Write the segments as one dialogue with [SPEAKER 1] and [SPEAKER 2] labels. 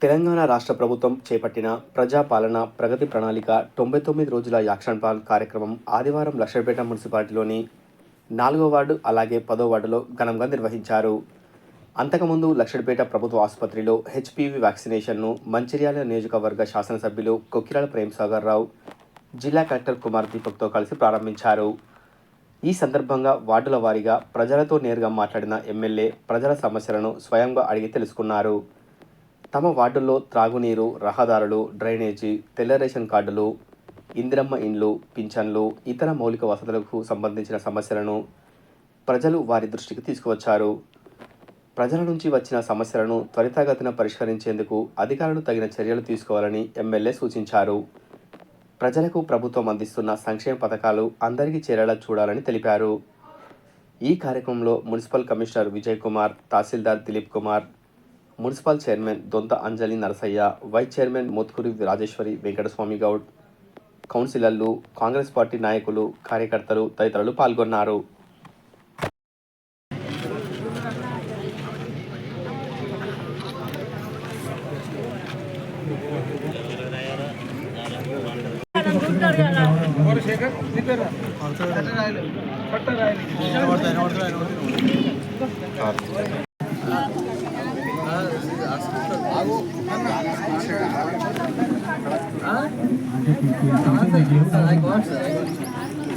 [SPEAKER 1] తెలంగాణ రాష్ట్ర ప్రభుత్వం చేపట్టిన ప్రజాపాలన ప్రగతి ప్రణాళిక 99 రోజుల యాక్షన్ ప్లాన్ కార్యక్రమం ఆదివారం లక్షపేట మున్సిపాలిటీలోని 4వ వార్డు అలాగే 10వ వార్డులో ఘనంగా నిర్వహించారు. అంతకుముందు లక్షపేట ప్రభుత్వ ఆసుపత్రిలో హెచ్పివి వ్యాక్సినేషన్ను మంచిర్యాల నియోజకవర్గ శాసనసభ్యులు కొక్కిరాల ప్రేమ్సాగర్ రావు జిల్లా కలెక్టర్ కుమార్ దీపక్తో కలిసి ప్రారంభించారు. ఈ సందర్భంగా వార్డుల వారీగా ప్రజలతో నేరుగా మాట్లాడిన ఎమ్మెల్యే ప్రజల సమస్యలను స్వయంగా అడిగి తెలుసుకున్నారు. తమ వార్డుల్లో త్రాగునీరు, రహదారులు, డ్రైనేజీ, తెల్ల రేషన్ కార్డులు, ఇందిరమ్మ ఇండ్లు, పింఛన్లు, ఇతర మౌలిక వసతులకు సంబంధించిన సమస్యలను ప్రజలు వారి దృష్టికి తీసుకువచ్చారు. ప్రజల నుంచి వచ్చిన సమస్యలను త్వరితగతిన పరిష్కరించేందుకు అధికారులు తగిన చర్యలు తీసుకోవాలని ఎమ్మెల్యే సూచించారు. ప్రజలకు ప్రభుత్వం అందిస్తున్న సంక్షేమ పథకాలు అందరికీ చేరేలా చూడాలని తెలిపారు. ఈ కార్యక్రమంలో మున్సిపల్ కమిషనర్ విజయ్ కుమార్, తహసీల్దార్ దిలీప్ కుమార్, మున్సిపల్ చైర్మన్ దొంత అంజలి నరసయ్య, వైస్ చైర్మన్ మోత్కూరి రాజేశ్వరి వెంకటస్వామి గౌడ్, కౌన్సిలర్లు, కాంగ్రెస్ పార్టీ నాయకులు, కార్యకర్తలు తదితరులు పాల్గొన్నారు.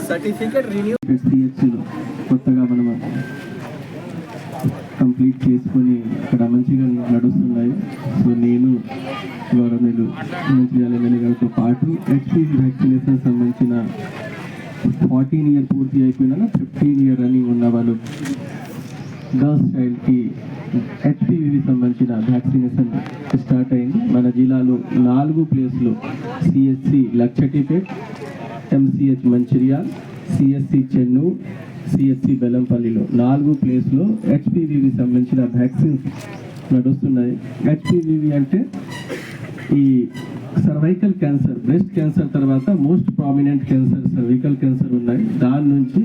[SPEAKER 2] సర్టిఫికేట్ రిన్యూ కొత్తగా మనం కంప్లీట్ చేసుకొని ఇక్కడ మంచిగా నడుస్తున్నాయి. సో నేను గవర్నమెంట్ మంచిర్యాల ఎమ్మెల్యే గారితో పాటు హెచ్పివి వ్యాక్సినేషన్ సంబంధించిన 14 ఇయర్ పూర్తి అయిపోయిన 15 ఇయర్ రన్నింగ్ ఉన్న వాళ్ళు గర్ల్స్ చైల్డ్కి హెచ్పివి సంబంధించిన వ్యాక్సినేషన్ స్టార్ట్ అయింది. మన జిల్లాలో 4 ప్లేస్లో CSC Lakshettipet, MCH Mancherial, CSC Chennur, CSC బెల్లంపల్లిలో 4 ప్లేస్లో హెచ్పివికి సంబంధించిన వ్యాక్సిన్స్ నడుస్తున్నాయి. హెచ్పివి అంటే ఈ సర్వైకల్ క్యాన్సర్, బ్రెస్ట్ క్యాన్సర్ తర్వాత most prominent cancer cervical cancer ఉన్నాయి. దాని నుంచి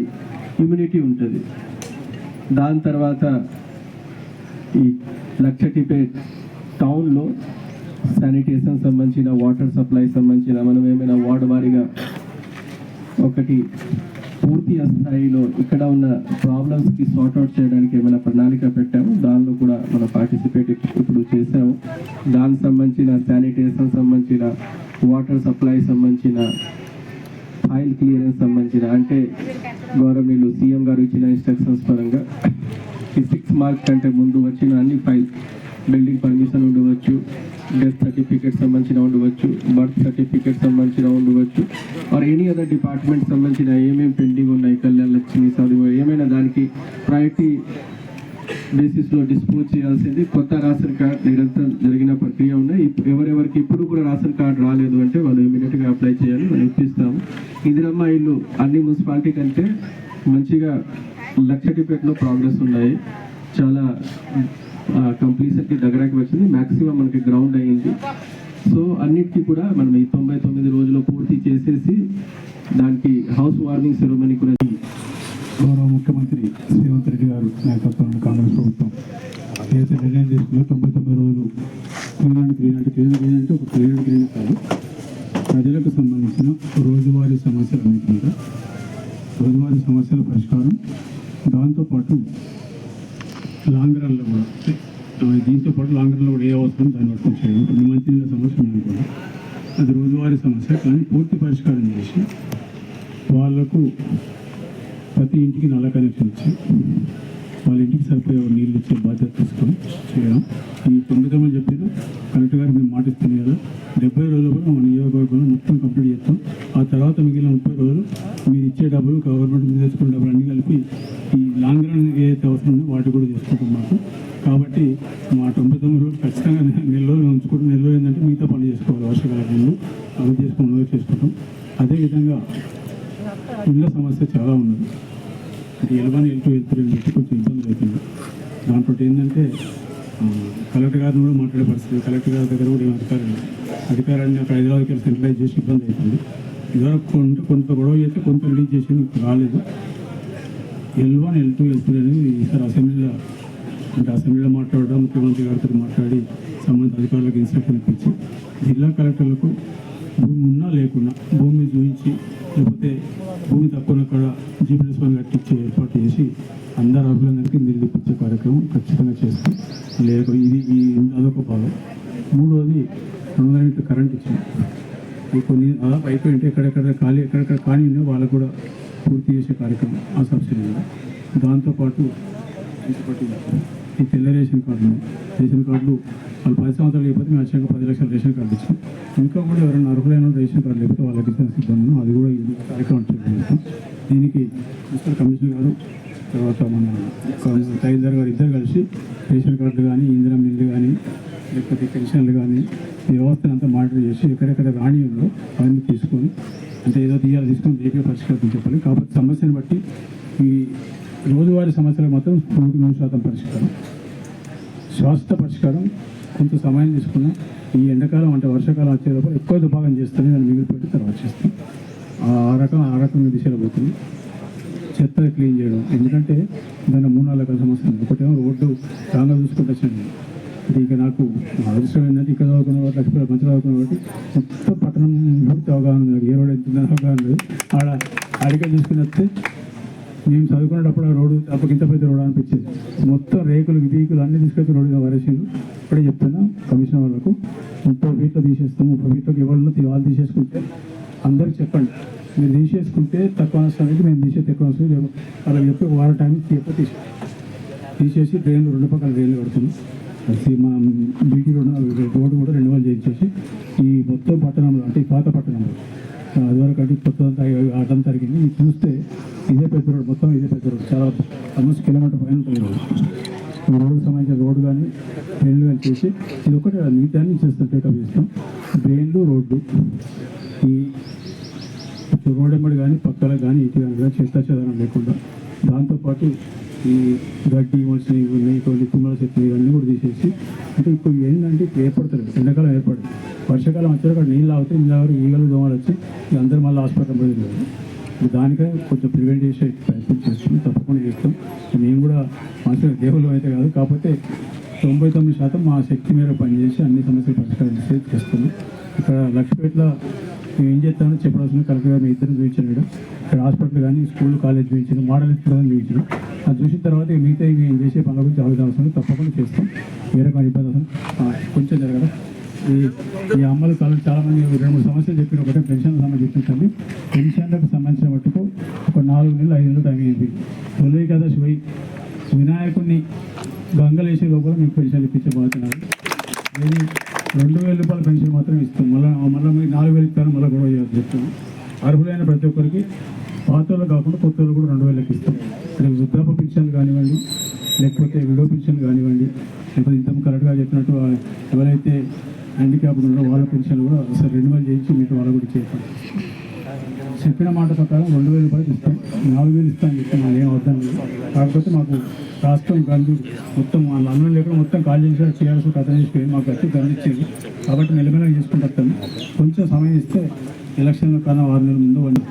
[SPEAKER 2] ఇమ్యూనిటీ ఉంటుంది. దాని తర్వాత ఈ లక్షటిపేట్ టౌన్లో శానిటేషన్ సంబంధించిన, వాటర్ సప్లై సంబంధించిన మనం ఏమైనా వార్డు వారీగా ఒకటి పూర్తి స్థాయిలో ఇక్కడ ఉన్న ప్రాబ్లమ్స్కి సార్ట్అవుట్ చేయడానికి ఏమైనా ప్రణాళిక పెట్టాము. దానిలో కూడా మనం పార్టిసిపేట్ ఇప్పుడు చేసాము. దానికి సంబంధించిన శానిటేషన్ సంబంధించిన, వాటర్ సప్లై సంబంధించిన, ఫైల్ క్లియరెన్స్ సంబంధించిన, అంటే గవర్నమెంట్ సీఎం గారు ఇచ్చిన ఇన్స్ట్రక్షన్స్ పరంగా ఈ 6 మార్క్స్ కంటే ముందు వచ్చిన అన్ని ఫైల్స్, బిల్డింగ్ పర్మిషన్ ఉండవచ్చు, డెత్ సర్టిఫికేట్ సంబంధించిన ఉండవచ్చు, బర్త్ సర్టిఫికేట్ సంబంధించిన ఉండవచ్చు, ఆర్ ఎనీ అదర్ డిపార్ట్మెంట్ సంబంధించిన ఏమేమి పెండింగ్ ఉన్నాయి, కళ్యాణ లక్ష్మి చదువు ఏమైనా దానికి ప్రయారిటీ బేసిస్లో డిస్పోజ్ చేయాల్సింది. కొత్త రేషన్ కార్డ్ నిరంతరం జరిగిన ప్రక్రియ ఉన్నాయి. ఎవరెవరికి ఇప్పుడు కూడా రేషన్ కార్డు రాలేదు అంటే వాళ్ళు ఇమీడియట్గా అప్లై చేయాలి, మనం ఇప్పిస్తాము. ఇందిరమ్మ ఇల్లు అన్ని మున్సిపాలిటీ కంటే మంచిగా లక్షటిపేటలో ప్రోగ్రెస్ ఉన్నాయి. చాలా కంప్లీషన్కి దగ్గరకి వచ్చింది. మ్యాక్సిమం మనకి గ్రౌండ్ అయ్యింది. సో అన్నిటికీ కూడా మనం ఈ 99 రోజులు పూర్తి చేసేసి దానికి హౌస్ వార్మింగ్ సెరమనీ కూడా
[SPEAKER 3] గౌరవ ముఖ్యమంత్రి రేవంత్ రెడ్డి గారు నాయకత్వంలో కాంగ్రెస్ ప్రభుత్వం ఏదైతే నిర్ణయం తీసుకుందో 99 రోజులు క్లీన్ ఒక క్లీన్ కాదు, ప్రజలకు సంబంధించిన రోజువారీ సమస్యలు అన్నింటిగా రోజువారీ సమస్యల పరిష్కారం, దాంతోపాటు లాంగ్ రన్లో కూడా దీంతో పాటు లాంగ్ రన్లో కూడా ఏ అవసరం దాన్ని పట్టుకొని చేయడం. ఇప్పుడు మంచినీళ్ళ సమస్య ఉంది కూడా, అది రోజువారీ సమస్య, కానీ పూర్తి పరిష్కారం చేసి వాళ్లకు ప్రతి ఇంటికి నల్ల కనెక్షన్ ఇచ్చి వాళ్ళ ఇంటికి సరిపోయే నీళ్ళు ఇచ్చే బాధ్యత తీసుకొని చేయడం. ఈ 9 చెప్పారు కలెక్టర్ గారు, మేము మాటిస్తున్నాం కదా, 70 రోజులు కూడా మన నియోజకవర్గంలో మొత్తం కంప్లీట్ చేస్తాం. ఆ తర్వాత మిగిలిన 30 రోజులు మీరు ఇచ్చే డబ్బులు, గవర్నమెంట్ మీద తెచ్చుకునే డబ్బులు అన్నీ కలిపి ఈ లాంగ్ రన్ ఏదైతే అవసరం ఉందో వాటి కూడా చేసుకుంటాం మాకు. కాబట్టి మా 99 రోజులు ఖచ్చితంగా నెల రోజులు ఉంచుకుంటాం. నెల రోజులు ఏంటంటే మిగతా పనులు చేసుకోవాలి, వర్షాకాల పనులు అవి చేసుకుంటాం. అదేవిధంగా ఇళ్ళ సమస్య చాలా ఉన్నది. అంటే L1, L2, L3 అని పెట్టి కొంచెం ఇబ్బందులు అవుతుంది. దాంట్లో ఏంటంటే కలెక్టర్ గారిని కూడా మాట్లాడే పరిస్థితి, కలెక్టర్ గారి దగ్గర కూడా ఏం అధికారాన్ని అక్కడ హైదరాబాద్కి సెంట్రలైజ్ చేసి ఇబ్బంది అవుతుంది. ఇదివరకు కొంత గొడవ చేస్తే కొంత రిలీజ్ చేసి రాలేదు. L1, L2, L3 అనేది ఈసారి అసెంబ్లీలో అంటే అసెంబ్లీలో మాట్లాడడం, ముఖ్యమంత్రి గారితో మాట్లాడి సంబంధిత అధికారులకు ఇన్స్ట్రక్షన్ ఇప్పించి జిల్లా కలెక్టర్లకు భూమి ఉన్నా లేకున్నా భూమి చూపించి, లేకపోతే భూమి తక్కువ అక్కడ జీపీఎస్ కట్టించే ఏర్పాటు చేసి అందరు అభివృద్ధికి నిధులు ఇప్పించే కార్యక్రమం ఖచ్చితంగా చేస్తాం. లేక ఇది అదొక భాగం. మూడవది 200 యూనిట్లు కరెంట్ ఇచ్చాం. ఈ కొన్ని అయిపోయింటే ఎక్కడెక్కడ ఖాళీ ఉన్నాయో వాళ్ళకు కూడా పూర్తి చేసే కార్యక్రమం ఆ సబ్సిడీ మీద. దాంతోపాటు ఈ తెల్ల రేషన్ కార్డులు వాళ్ళు 10 సంవత్సరాలు లేకపోతే మేము వచ్చాక 10 లక్షల రేషన్ కార్డు ఇచ్చాం. ఇంకా కూడా ఎవరైనా అర్హులైన రేషన్ కార్డు లేకపోతే వాళ్ళకి ఇచ్చిన సిద్ధంగా అది కూడా ఈ కార్యక్రమం చేస్తాం. దీనికి మున్సిపల్ కమిషనర్ గారు, తర్వాత మన తహసీల్దార్ గారు ఇద్దరు కలిసి రేషన్ కార్డులు కానీ, ఇందిరా మిల్లు కానీ, లేకపోతే పెన్షన్లు కానీ ఈ వ్యవస్థను అంతా మానిటర్ చేసి ఎక్కడెక్కడ రాణి ఉందో అవన్నీ తీసుకొని, అంటే ఏదో తీసుకొని దీపే పరిష్కారం చెప్పాలి. కాబట్టి సమస్యను బట్టి ఈ రోజువారీ సమస్యలకు మాత్రం 100% పరిష్కారం, శాశ్వత పరిష్కారం. కొంత సమయం తీసుకున్నా ఈ ఎండాకాలం అంటే వర్షాకాలం వచ్చే లోపల ఎక్కువ దుబాగం చేస్తుంది, దాన్ని మిగిలిపెట్టి తర్వాత చేస్తాం. ఆ రకంగా దిశలో పోతుంది. చెత్త క్లీన్ చేయడం, ఎందుకంటే దాని 3-4 రకాల సమస్యలు. ఒకటేమో రోడ్డు రాగా చూసుకుంటూ వచ్చాను. అంటే ఇక నాకు అవసరం ఏంటంటే ఇక్కడ చదువుకున్న కాబట్టి లక్ష్మీ మంచిగా చదువుకున్న కాబట్టి మొత్తం పట్టణం పూర్తి అవగాహన ఉంది. ఏ రోడ్ ఎంత అవగాహన లేదు. ఆడికే చూసుకుని వస్తే మేము చదువుకునేటప్పుడు ఆ రోడ్డు అప్పకింత పెద్ద రోడ్ అనిపించేది. మొత్తం రేకులు వీకులు అన్నీ తీసుకొచ్చి రోడ్డు మీద వరేసిండు. ఇప్పుడే చెప్తున్నా కమిషన్ వాళ్ళకు 30 ఫీట్లు తీసేస్తాం. 30 ఫీట్లకు ఎవరిలో వాళ్ళు తీసేసుకుంటే అందరికి చెప్పండి, మీరు తీసేసుకుంటే తక్కువ నష్టానికి మేము తీసేది ఎక్కువ నష్టం లేదు. అలా చెప్పి వారం టైం తీసేసి డ్రైన్లు 2 పక్కల డ్రైన్లు కడుతున్నాం. మనం బీటీ రోడ్డు కూడా రెన్యువల్ చేయించేసి ఈ మొత్తం పట్టణంలో, అంటే ఈ పాత పట్టణంలో అది వరకు అంటే కొత్త అడ్డం తరిగింది. మీరు చూస్తే ఇదే పెద్ద రోడ్, మొత్తం ఇదే పెద్ద రోడ్, చాలా ఆల్మోస్ట్ కిలోమీటర్ పైన ఉంటుంది రోడ్డు. ఈ రోడ్డుకు సంబంధించిన రోడ్డు కానీ డ్రైన్లు కానీ చేసి ఇది ఒకటి మిగతాన్ని చేస్తాం, టేకప్ చేస్తాం. డ్రైన్లు, రోడ్డు, ఈ రోడ్ ఎంబడి కానీ పక్కల కానీ ఇటు కానీ చెత్త చెదరం లేకుండా, దాంతోపాటు ఈ గడ్డి మనిషిని ఉన్నాయి కొన్ని కుమ్మల చెట్లు ఇవన్నీ కూడా తీసేసి, అంటే ఇప్పుడు ఏంటంటే ఇప్పుడు ఏర్పడతారు, ఎండాకాలం ఏర్పడదు, వర్షాకాలం వచ్చారు అక్కడ నీళ్ళు ఆగితే నీళ్ళు ఈగలు దోమలు వచ్చి అందరూ మళ్ళీ హాస్పిటల్ పోయింది. దానికే కొంచెం ప్రివెంట్ చేసే ప్రయత్నం చేస్తున్నాం, తప్పకుండా చేస్తాం. మేము కూడా మనసులో దేవుళ్ళు అయితే కాదు, కాకపోతే 99% మా శక్తి మేర పనిచేసి అన్ని సమస్యలు పరిష్కారం చేస్తున్నాం. ఇక్కడ లక్ష్మీపేటలో మేము ఏం చేస్తామో చెప్పాల్సిన కలెక్టర్ గారు ఇద్దరు చూపించాడు. ఇక్కడ హాస్పిటల్ కానీ స్కూల్ కాలేజ్ చూపించారు, మోడల్ స్కూల్ చూపించారు. అది చూసిన తర్వాత మిగతా మేము చేసే పనుల గురించి అవసరం తప్పకుండా చేస్తాం. ఏ రకమైన ఇబ్బంది అవసరం కొంచెం జరగదు. ఈ అమ్మలు చాలామంది 2-3 సమస్యలు చెప్పిన, ఒకటే పెన్షన్లకు సంబంధించి చెప్పించండి. పెన్షన్లకు సంబంధించిన మట్టుకు ఒక 4 నెలలు 5 నెలలు టైం అయింది. తొలి కదా వినాయకుడిని గంగలేసే లోపల మీకు పెన్షన్ ఇప్పించే బాగుతున్నారు. 2,000 రూపాయల పెన్షన్ మాత్రం ఇస్తాం. మళ్ళీ మీకు 4,000 ఇస్తాను, మళ్ళీ గొడవ చేయాలి చెప్తాను. అర్హులైన ప్రతి ఒక్కరికి పాత వాళ్ళు కాకుండా కొత్త వాళ్ళు కూడా 2,000కి ఇస్తాం. అంటే వృద్ధాప్య పెన్షన్లు కానివ్వండి, లేకపోతే విడో పెన్షన్ కానివ్వండి, లేకపోతే ఇంత కరెక్ట్గా చెప్పినట్టు ఎవరైతే హ్యాండిక్యాప్డ్ ఉన్నారో వాళ్ళ పెన్షన్ కూడా ఒకసారి రెన్యువల్ చేయించి మీకు వాళ్ళ కూడా చేస్తాం. చెప్పిన మాట ప్రకారం 2,000 రూపాయలు ఇస్తాం, 4,000 ఇస్తాం అని చెప్తాం. ఏం అవసరం లేదు. కాకపోతే మాకు రాష్ట్రం గందు మొత్తం అన్నం లేకుండా మొత్తం కాల్ చేసి చేయాల్సిన కథ చేసిపోయి మాకు వచ్చి గమనించేది. కాబట్టి మెల్లమెల్లగా చేసుకుంటూ వస్తాను. కొంచెం సమయం ఇస్తే ఎలక్షన్ కన్నా 6 నెలల ముందు వాళ్ళు